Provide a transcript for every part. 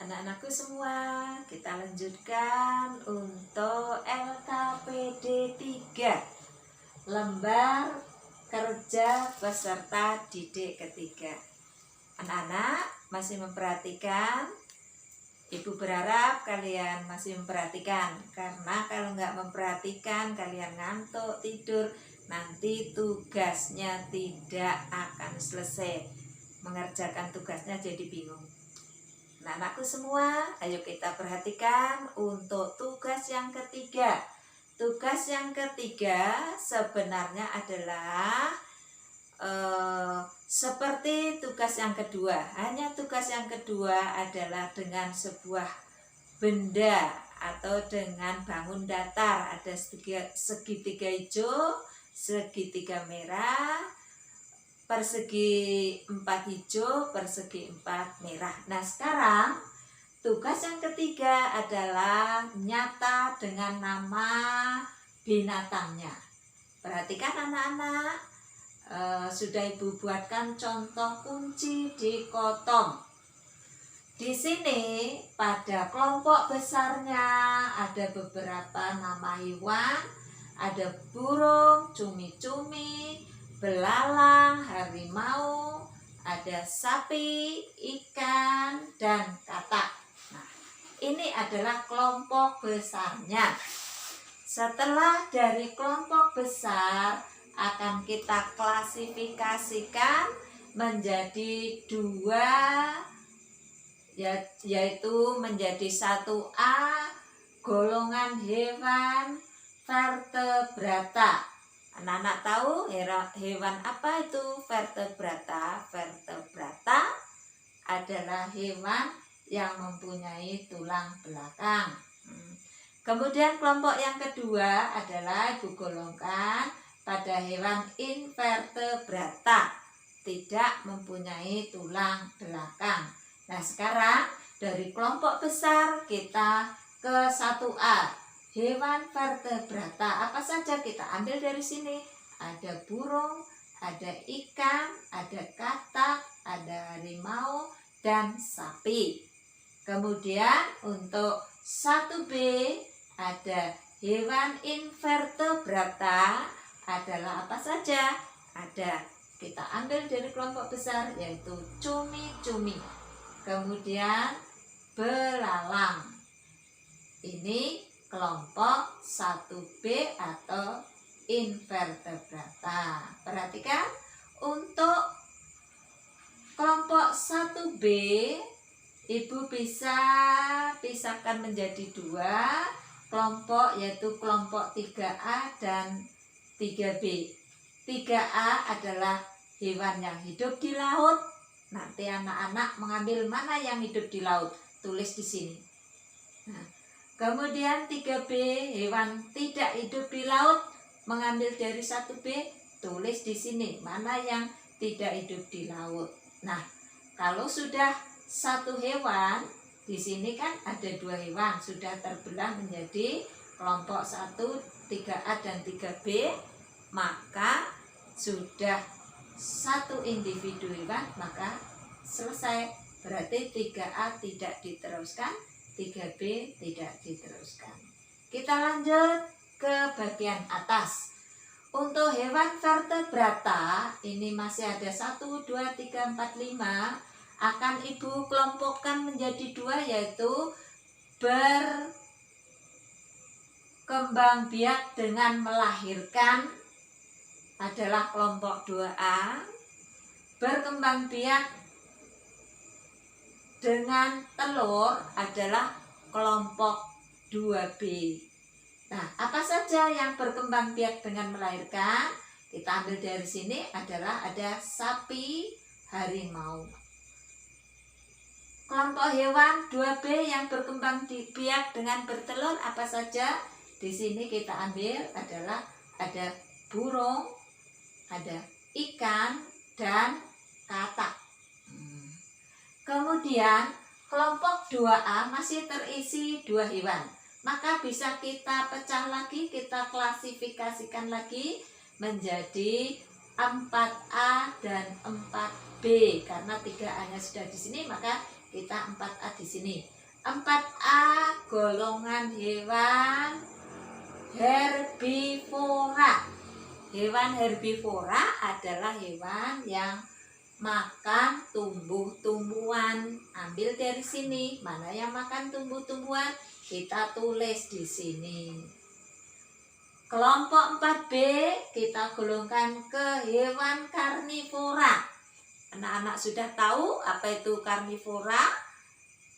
Anak-anakku semua, kita lanjutkan untuk LKPD 3, lembar kerja peserta didik ketiga. Anak-anak masih memperhatikan? Ibu berharap kalian masih memperhatikan, karena kalau nggak memperhatikan kalian ngantuk, tidur, nanti tugasnya tidak akan selesai. Mengerjakan tugasnya jadi bingung. Nah, anakku semua, ayo kita perhatikan untuk tugas yang ketiga. Tugas yang ketiga sebenarnya adalah seperti tugas yang kedua. Hanya tugas yang kedua adalah dengan sebuah benda atau dengan bangun datar. Ada segitiga hijau, segitiga merah, persegi 4 hijau, persegi 4 merah. Nah, sekarang tugas yang ketiga adalah nyata dengan nama binatangnya. Perhatikan anak-anak, sudah ibu buatkan contoh kunci di kotong. Di sini pada kelompok besarnya ada beberapa nama hewan, ada burung, cumi-cumi, belalang, harimau, ada sapi, ikan, dan katak. Nah, ini adalah kelompok besarnya. Setelah dari kelompok besar akan kita klasifikasikan menjadi dua, yaitu menjadi 1A golongan hewan vertebrata. Anak-anak tahu hewan apa itu vertebrata? Vertebrata adalah hewan yang mempunyai tulang belakang. Kemudian kelompok yang kedua adalah ibu golongkan pada hewan invertebrata, tidak mempunyai tulang belakang. Nah, sekarang dari kelompok besar kita ke 1A. Hewan vertebrata apa saja kita ambil dari sini? Ada burung, ada ikan, ada katak, ada harimau, dan sapi. Kemudian untuk 1B ada hewan invertebrata adalah apa saja? Ada, kita ambil dari kelompok besar yaitu cumi-cumi. Kemudian belalang. Ini kelompok 1B atau invertebrata. Perhatikan, untuk kelompok 1B ibu bisa pisahkan menjadi dua kelompok, yaitu kelompok 3A dan 3B. 3A adalah hewan yang hidup di laut. Nanti anak-anak mengambil mana yang hidup di laut, tulis di sini. Nah, kemudian 3B hewan tidak hidup di laut, mengambil dari 1B, tulis di sini mana yang tidak hidup di laut. Nah, kalau sudah satu hewan, di sini kan ada dua hewan, sudah terbelah menjadi kelompok 1, 3A dan 3B, maka sudah satu individu hewan, maka selesai. Berarti 3A tidak diteruskan, 3B tidak diteruskan. Kita lanjut ke bagian atas. Untuk hewan vertebrata, ini masih ada 1, 2, 3, 4, 5. Akan ibu kelompokkan menjadi dua, yaitu berkembang biak dengan melahirkan adalah kelompok 2A. Berkembang biak dengan telur adalah kelompok 2B. Nah, apa saja yang berkembang biak dengan melahirkan? Kita ambil dari sini adalah ada sapi, harimau. Kelompok hewan 2B yang berkembang biak dengan bertelur apa saja? Di sini kita ambil adalah ada burung, ada ikan, dan katak. Kemudian kelompok 2A masih terisi dua hewan. Maka bisa kita pecah lagi, kita klasifikasikan lagi menjadi 4A dan 4B. Karena 3A-nya sudah di sini, maka kita 4A di sini. 4A golongan hewan herbivora. Hewan herbivora adalah hewan yang makan tumbuh-tumbuhan. Ambil dari sini, mana yang makan tumbuh-tumbuhan, kita tulis di sini. Kelompok 4B kita golongkan ke hewan karnivora. Anak-anak sudah tahu apa itu karnivora?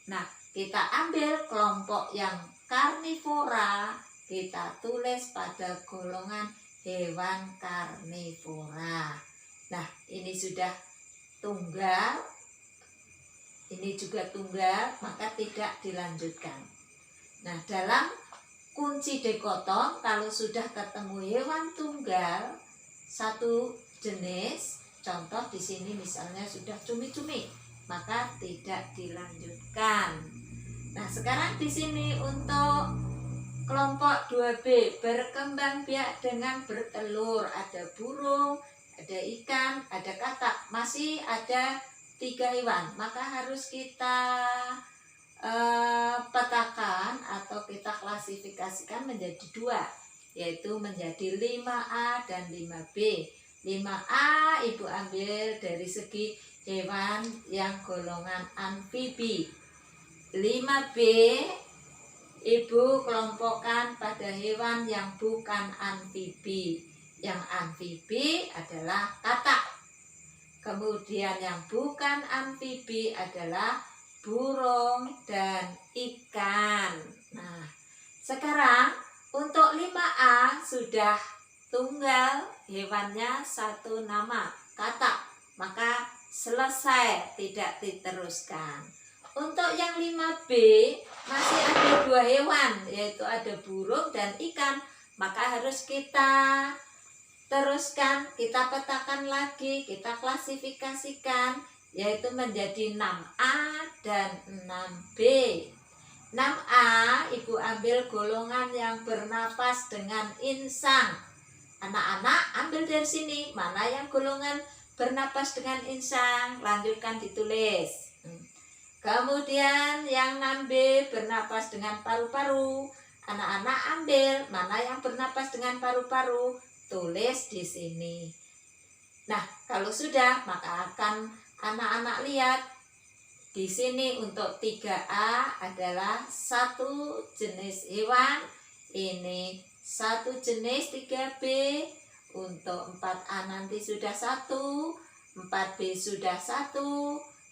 Nah, kita ambil kelompok yang karnivora, kita tulis pada golongan hewan karnivora. Nah, ini sudah tunggal, ini juga tunggal, maka tidak dilanjutkan. Nah, dalam kunci dikotom, kalau sudah ketemu hewan tunggal satu jenis, contoh di sini misalnya sudah cumi-cumi, maka tidak dilanjutkan. Nah, sekarang di sini untuk kelompok 2B berkembang biak dengan bertelur, ada burung, ada ikan, ada katak, masih ada 3 hewan, maka harus kita petakan atau kita klasifikasikan menjadi 2, yaitu menjadi 5A dan 5B. 5A Ibu ambil dari segi hewan yang golongan amfibi. 5B Ibu kelompokkan pada hewan yang bukan amfibi. Yang amfibi adalah katak. Kemudian yang bukan amfibi adalah burung dan ikan. Nah, sekarang untuk 5A sudah tunggal, hewannya satu nama, katak, maka selesai, tidak diteruskan. Untuk yang 5B masih ada 2 hewan, yaitu ada burung dan ikan, maka harus kita teruskan, kita petakan lagi, kita klasifikasikan, yaitu menjadi 6A dan 6B. 6A Ibu ambil golongan yang bernapas dengan insang. Anak-anak ambil dari sini, mana yang golongan bernapas dengan insang, lanjutkan ditulis. Kemudian yang 6B bernapas dengan paru-paru. Anak-anak ambil mana yang bernapas dengan paru-paru, tulis di sini. Nah, kalau sudah, maka akan anak-anak lihat di sini untuk 3A adalah satu jenis hewan, ini satu jenis 3B. Untuk 4A nanti sudah 1, 4B sudah 1,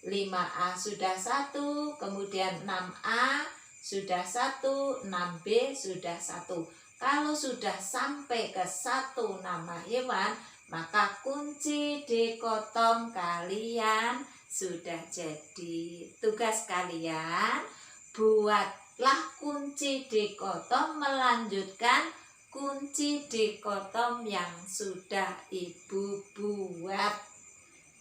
5A sudah 1, kemudian 6A sudah 1, 6B sudah 1. Kalau sudah sampai ke 1 nama hewan, maka kunci dikotom kalian sudah jadi. Tugas kalian, buatlah kunci dikotom melanjutkan kunci dikotom yang sudah Ibu buat.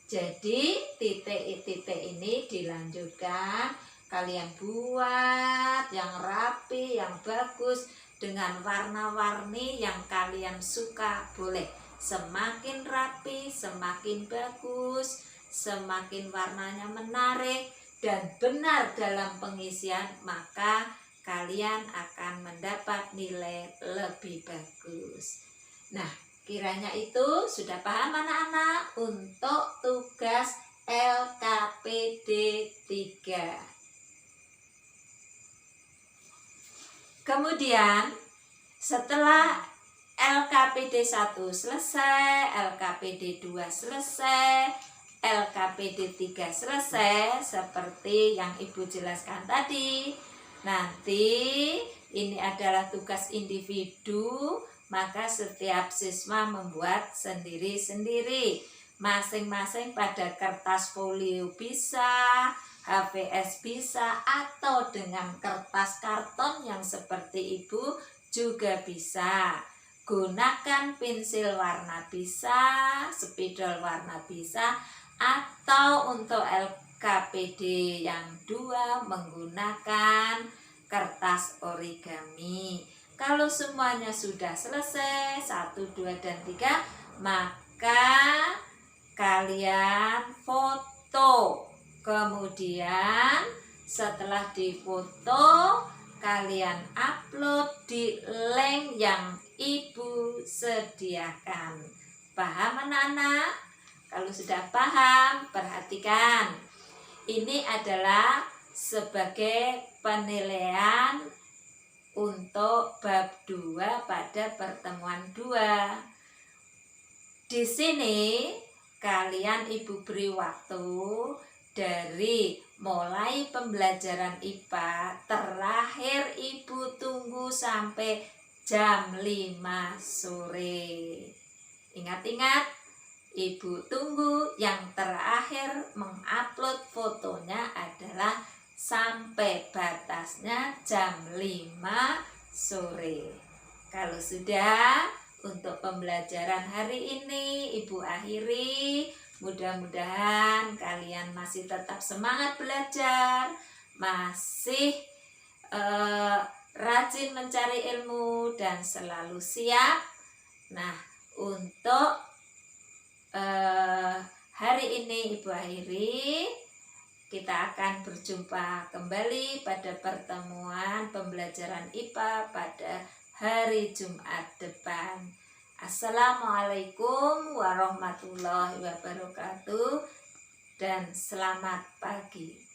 Jadi titik-titik ini dilanjutkan, kalian buat yang rapi, yang bagus, dengan warna-warni yang kalian suka. Boleh semakin rapi, semakin bagus, semakin warnanya menarik dan benar dalam pengisian, maka kalian akan mendapat nilai lebih bagus. Nah, kiranya itu sudah paham anak-anak untuk tugas LKPD 3. Kemudian setelah LKPD 1 selesai, LKPD 2 selesai, LKPD 3 selesai, seperti yang Ibu jelaskan tadi. Nanti ini adalah tugas individu, maka setiap siswa membuat sendiri-sendiri. Masing-masing pada kertas folio bisa, HVS bisa, atau dengan kertas karton yang seperti Ibu juga bisa. Gunakan pensil warna bisa, spidol warna bisa, atau untuk LKPD yang 2 menggunakan kertas origami. Kalau semuanya sudah selesai 1, 2, dan 3, maka kalian foto. Kemudian Setelah difoto, kalian upload di link yang Ibu sediakan. Paham anak-anak? Kalau sudah paham, perhatikan. Ini adalah sebagai penilaian untuk bab 2 pada pertemuan 2. Di sini kalian Ibu beri waktu dari mulai pembelajaran IPA terakhir Ibu tunggu sampai jam 5 sore. Ingat-ingat, Ibu tunggu yang terakhir mengupload fotonya adalah sampai batasnya jam 5 sore. Kalau sudah, untuk pembelajaran hari ini Ibu akhiri. Mudah-mudahan kalian masih tetap semangat belajar, masih rajin mencari ilmu dan selalu siap. Nah, untuk hari ini Ibu akhiri. Kita akan berjumpa kembali pada pertemuan pembelajaran IPA pada hari Jumat depan. Assalamualaikum warahmatullahi wabarakatuh dan selamat pagi.